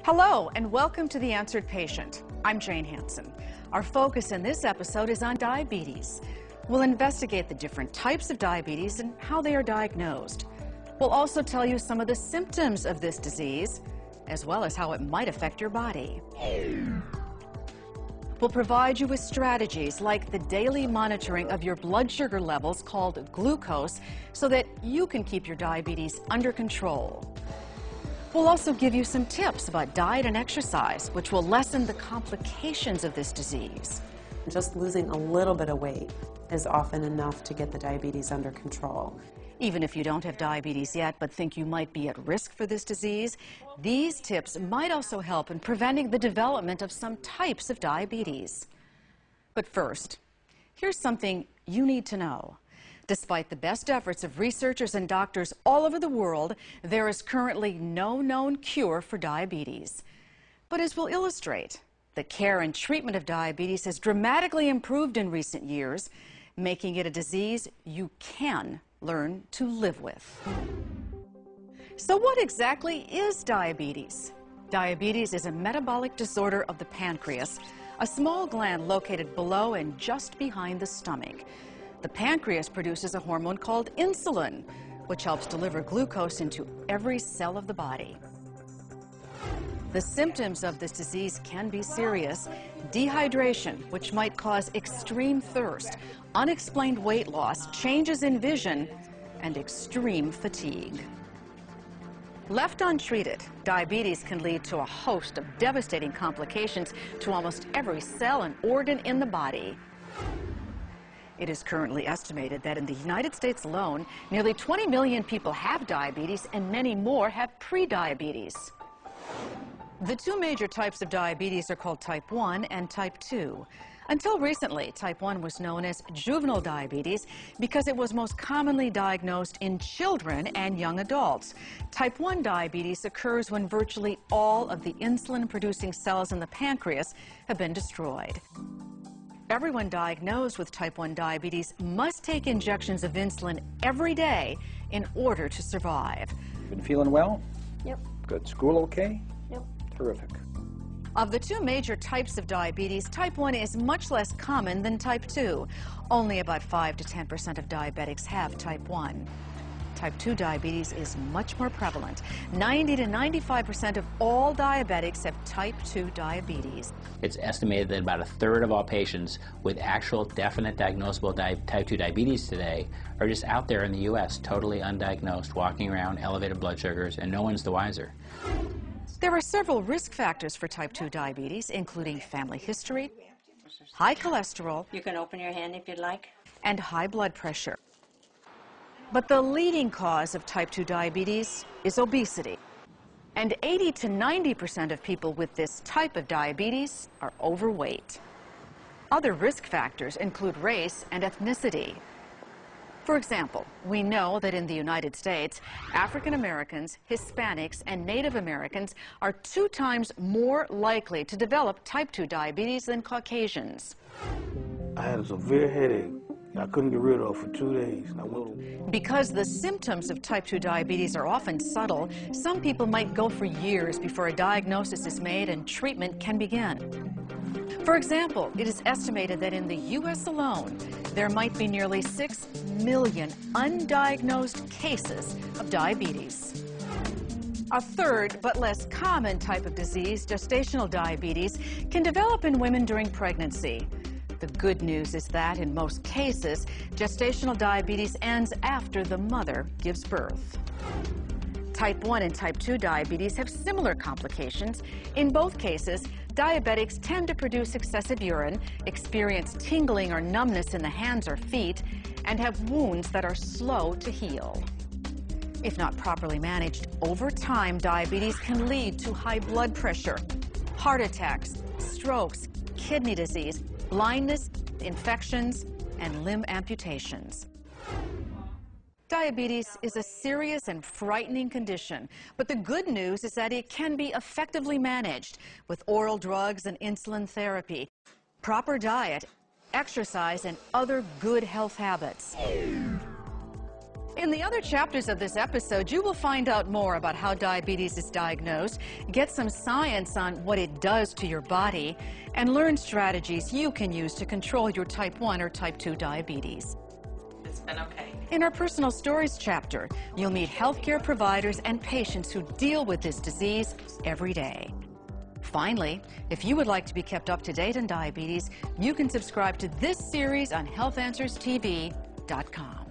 Hello and welcome to The Answered Patient. I'm Jane Hansen. Our focus in this episode is on diabetes. We'll investigate the different types of diabetes and how they are diagnosed. We'll also tell you some of the symptoms of this disease, as well as how it might affect your body. We'll provide you with strategies like the daily monitoring of your blood sugar levels called glucose so that you can keep your diabetes under control. We'll also give you some tips about diet and exercise, which will lessen the complications of this disease. Just losing a little bit of weight is often enough to get the diabetes under control. Even if you don't have diabetes yet but think you might be at risk for this disease, these tips might also help in preventing the development of some types of diabetes. But first, here's something you need to know. Despite the best efforts of researchers and doctors all over the world, there is currently no known cure for diabetes. But as we'll illustrate, the care and treatment of diabetes has dramatically improved in recent years, making it a disease you can learn to live with. So what exactly is diabetes? Diabetes is a metabolic disorder of the pancreas, a small gland located below and just behind the stomach. The pancreas produces a hormone called insulin, which helps deliver glucose into every cell of the body. The symptoms of this disease can be serious: dehydration, which might cause extreme thirst, unexplained weight loss, changes in vision, and extreme fatigue. Left untreated, diabetes can lead to a host of devastating complications to almost every cell and organ in the body. It is currently estimated that in the United States alone, nearly 20 million people have diabetes and many more have prediabetes. The two major types of diabetes are called type 1 and type 2. Until recently, type 1 was known as juvenile diabetes because it was most commonly diagnosed in children and young adults. Type 1 diabetes occurs when virtually all of the insulin-producing cells in the pancreas have been destroyed. Everyone diagnosed with type 1 diabetes must take injections of insulin every day in order to survive. Been feeling well? Yep. Good. School okay? Yep. Terrific. Of the two major types of diabetes, type 1 is much less common than type 2. Only about 5 to 10% of diabetics have type 1. Type 2 diabetes is much more prevalent. 90 to 95% of all diabetics have type 2 diabetes. It's estimated that about a third of all patients with actual definite diagnosable type 2 diabetes today are just out there in the U.S. totally undiagnosed, walking around elevated blood sugars, and no one's the wiser. There are several risk factors for type 2 diabetes, including family history, high cholesterol, You can open your hand if you'd like. and high blood pressure. But the leading cause of type 2 diabetes is obesity. And 80 to 90% of people with this type of diabetes are overweight. Other risk factors include race and ethnicity. For example, we know that in the United States, African Americans, Hispanics, and Native Americans are 2 times more likely to develop type 2 diabetes than Caucasians. I had a severe headache I couldn't get rid of for 2 days. Because the symptoms of type 2 diabetes are often subtle, some people might go for years before a diagnosis is made and treatment can begin. For example, it is estimated that in the U.S. alone, there might be nearly 6 million undiagnosed cases of diabetes. A third, but less common type of disease, gestational diabetes, can develop in women during pregnancy. The good news is that in most cases, gestational diabetes ends after the mother gives birth. Type 1 and type 2 diabetes have similar complications. In both cases, diabetics tend to produce excessive urine, experience tingling or numbness in the hands or feet, and have wounds that are slow to heal. If not properly managed, over time, diabetes can lead to high blood pressure, heart attacks, strokes, kidney disease, blindness, infections, and limb amputations. Diabetes is a serious and frightening condition, but the good news is that it can be effectively managed with oral drugs and insulin therapy, proper diet, exercise, and other good health habits. In the other chapters of this episode, you will find out more about how diabetes is diagnosed, get some science on what it does to your body, and learn strategies you can use to control your type 1 or type 2 diabetes. It's been okay. In our personal stories chapter, you'll meet healthcare providers and patients who deal with this disease every day. Finally, if you would like to be kept up to date on diabetes, you can subscribe to this series on healthanswerstv.com.